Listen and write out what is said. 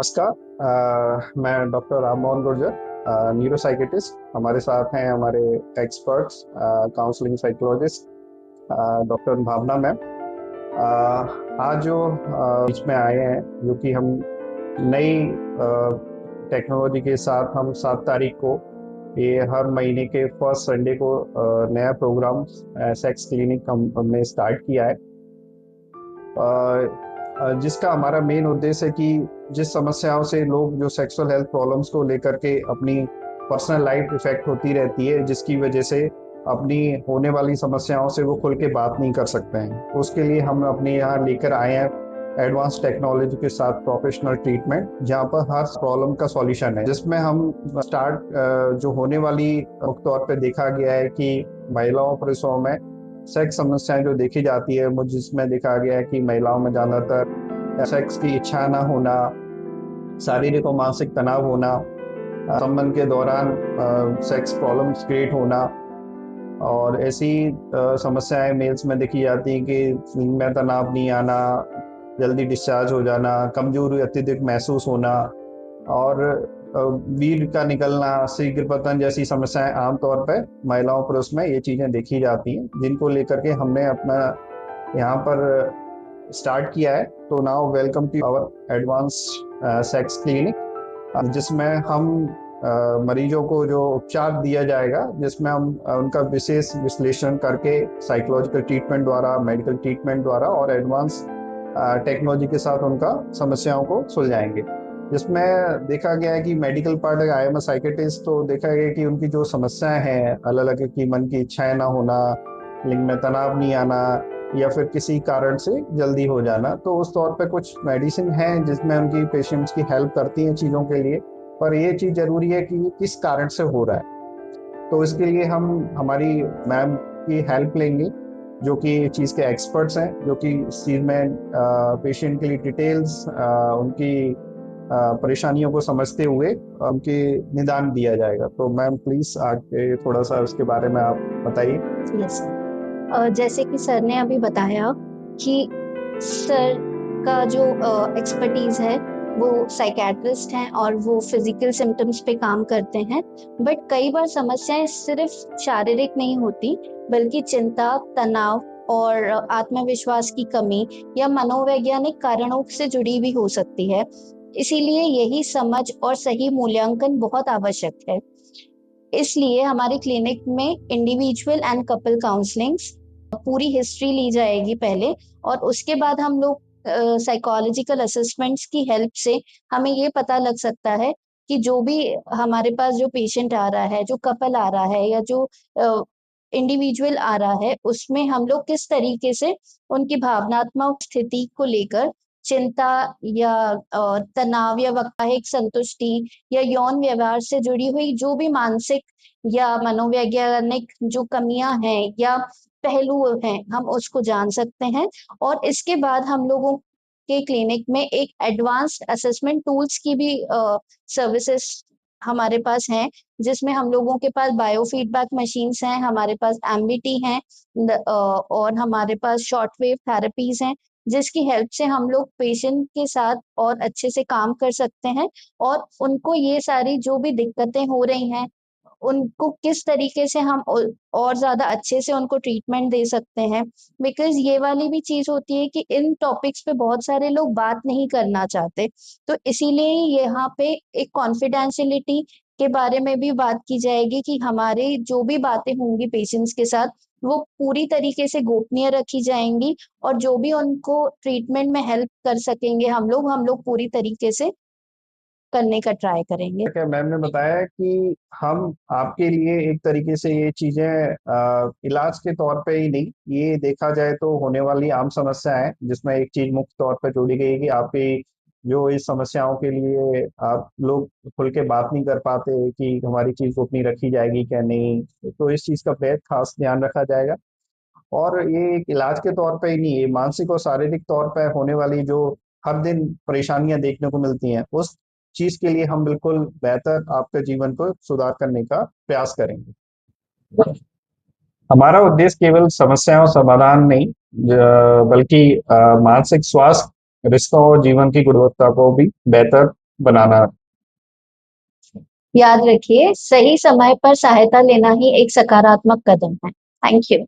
नमस्कार। मैं डॉक्टर राम मोहन गुर्जर, न्यूरोसाइकेटिस्ट। हमारे साथ हैं हमारे एक्सपर्ट्स, काउंसलिंग साइकोलॉजिस्ट डॉक्टर भावना मैम। आज जो बीच में आए हैं, जो कि हम नई टेक्नोलॉजी के साथ हम 7 तारीख को ये हर महीने के फर्स्ट संडे को नया प्रोग्राम सेक्स क्लिनिक हमने स्टार्ट किया है, जिसका हमारा मेन उद्देश्य है कि जिस समस्याओं से लोग जो सेक्सुअल हेल्थ प्रॉब्लम्स को लेकर के अपनी पर्सनल लाइफ इफेक्ट होती रहती है, जिसकी वजह से अपनी होने वाली समस्याओं से वो खुल के बात नहीं कर सकते हैं, उसके लिए हम अपने यहाँ लेकर आए हैं एडवांस टेक्नोलॉजी के साथ प्रोफेशनल ट्रीटमेंट, जहाँ पर हर प्रॉब्लम का सॉल्यूशन है। जिसमें हम जो होने वाली मुख्य तौर पे देखा गया है कि महिलाओं पुरुषों में सेक्स समस्याएं जो देखी जाती है, जिसमें देखा गया है कि महिलाओं में ज्यादातर सेक्स की इच्छा ना होना, शारीरिक और मानसिक तनाव होना, संबंध के दौरान सेक्स प्रॉब्लम्स क्रिएट होना, और ऐसी समस्याएं मेल्स में देखी जाती हैं कि में तनाव नहीं आना, जल्दी डिस्चार्ज हो जाना, कमजोरी अत्यधिक महसूस होना, और वीर्य का निकलना, शीघ्र पतन जैसी समस्याएं आमतौर पर महिलाओं पुरुष में ये चीजें देखी जाती हैं, जिनको लेकर के हमने अपना यहाँ पर स्टार्ट किया है। तो now welcome to our advance sex clinic, जिसमें हम मरीजों को जो उपचार दिया जाएगा, जिसमें हम उनका विशेष विश्लेषण करके साइकोलॉजिकल ट्रीटमेंट द्वारा, मेडिकल ट्रीटमेंट द्वारा और एडवांस टेक्नोलॉजी के साथ उनका समस्याओं को सुलझाएंगे। जिसमें देखा गया है कि medical part, I am psychiatrist, तो देखा गया कि उनकी जो समस्याएं हैं अलग अलग, की मन की इच्छाएं ना होना, लिंग में तनाव नहीं आना, या फिर किसी कारण से जल्दी हो जाना, तो उस तौर पे कुछ मेडिसिन है जिसमें उनकी पेशेंट्स की हेल्प करती हैं चीज़ों के लिए। पर ये चीज़ जरूरी है कि ये किस कारण से हो रहा है, तो इसके लिए हम हमारी मैम की हेल्प लेंगे, जो कि चीज़ के एक्सपर्ट्स हैं, जो कि इस चीज़ में पेशेंट के लिए डिटेल्स, उनकी परेशानियों को समझते हुए उनके निदान दिया जाएगा। तो मैम प्लीज आगे थोड़ा सा उसके बारे में आप बताइए। यस, जैसे कि सर ने अभी बताया कि सर का जो एक्सपर्टीज है वो साइकेट्रिस्ट हैं और वो फिजिकल सिम्टम्स पे काम करते हैं। बट कई बार समस्याएं सिर्फ शारीरिक नहीं होती, बल्कि चिंता, तनाव और आत्मविश्वास की कमी या मनोवैज्ञानिक कारणों से जुड़ी भी हो सकती है। इसीलिए यही समझ और सही मूल्यांकन बहुत आवश्यक है। इसलिए हमारी क्लिनिक में इंडिविजुअल एंड कपल काउंसलिंग्स, पूरी हिस्ट्री ली जाएगी पहले, और उसके बाद हम लोग साइकोलॉजिकल असेसमेंट्स की हेल्प से हमें ये पता लग सकता है कि जो भी हमारे पास जो पेशेंट आ रहा है, जो कपल आ रहा है या जो इंडिविजुअल आ रहा है, उसमें हम लोग किस तरीके से उनकी भावनात्मक स्थिति को लेकर चिंता या तनाव या वैवाहिक संतुष्टि या यौन व्यवहार से जुड़ी हुई जो भी मानसिक या मनोवैज्ञानिक जो कमियां हैं या पहलू हैं, हम उसको जान सकते हैं। और इसके बाद हम लोगों के क्लिनिक में एक एडवांस्ड असेसमेंट टूल्स की भी सर्विसेज हमारे पास हैं, जिसमें हम लोगों के पास बायो फीडबैक मशीन्स हैं, हमारे पास एमबीटी हैं, और हमारे पास शॉर्ट वेव थेरेपीज हैं, जिसकी हेल्प से हम लोग पेशेंट के साथ और अच्छे से काम कर सकते हैं और उनको ये सारी जो भी दिक्कतें हो रही हैं, उनको किस तरीके से हम और ज्यादा अच्छे से उनको ट्रीटमेंट दे सकते हैं। बिकॉज ये वाली भी चीज होती है कि इन टॉपिक्स पे बहुत सारे लोग बात नहीं करना चाहते, तो इसीलिए यहाँ पे एक कॉन्फिडेंशियलिटी के बारे में भी बात की जाएगी कि हमारे जो भी बातें होंगी पेशेंट्स के साथ, वो पूरी तरीके से गोपनीय रखी जाएंगी, और जो भी उनको ट्रीटमेंट में हेल्प कर सकेंगे हम लोग पूरी तरीके से करने का ट्राई करेंगे। क्या मैम ने बताया कि हम आपके लिए एक तरीके से ये चीजें इलाज के तौर पे ही नहीं, ये देखा जाए तो होने वाली आम समस्या है, जिसमें एक चीज मुख्य तौर पे जोड़ी गई है कि आपकी जो इस समस्याओं के लिए आप लोग खुल के बात नहीं कर पाते कि हमारी चीज गोपनीय रखी जाएगी क्या नहीं, तो इस चीज का बेहद खास ध्यान रखा जाएगा। और ये एक इलाज के तौर पे ही नहीं, ये मानसिक और शारीरिक तौर पे होने वाली जो हर दिन परेशानियां देखने को मिलती हैं, उस चीज के लिए हम बिल्कुल बेहतर आपके जीवन को सुधार करने का प्रयास करेंगे। हमारा उद्देश्य केवल समस्याओं समाधान नहीं, बल्कि मानसिक स्वास्थ्य, रिश्तों और जीवन की गुणवत्ता को भी बेहतर बनाना। याद रखिए, सही समय पर सहायता लेना ही एक सकारात्मक कदम है। Thank you.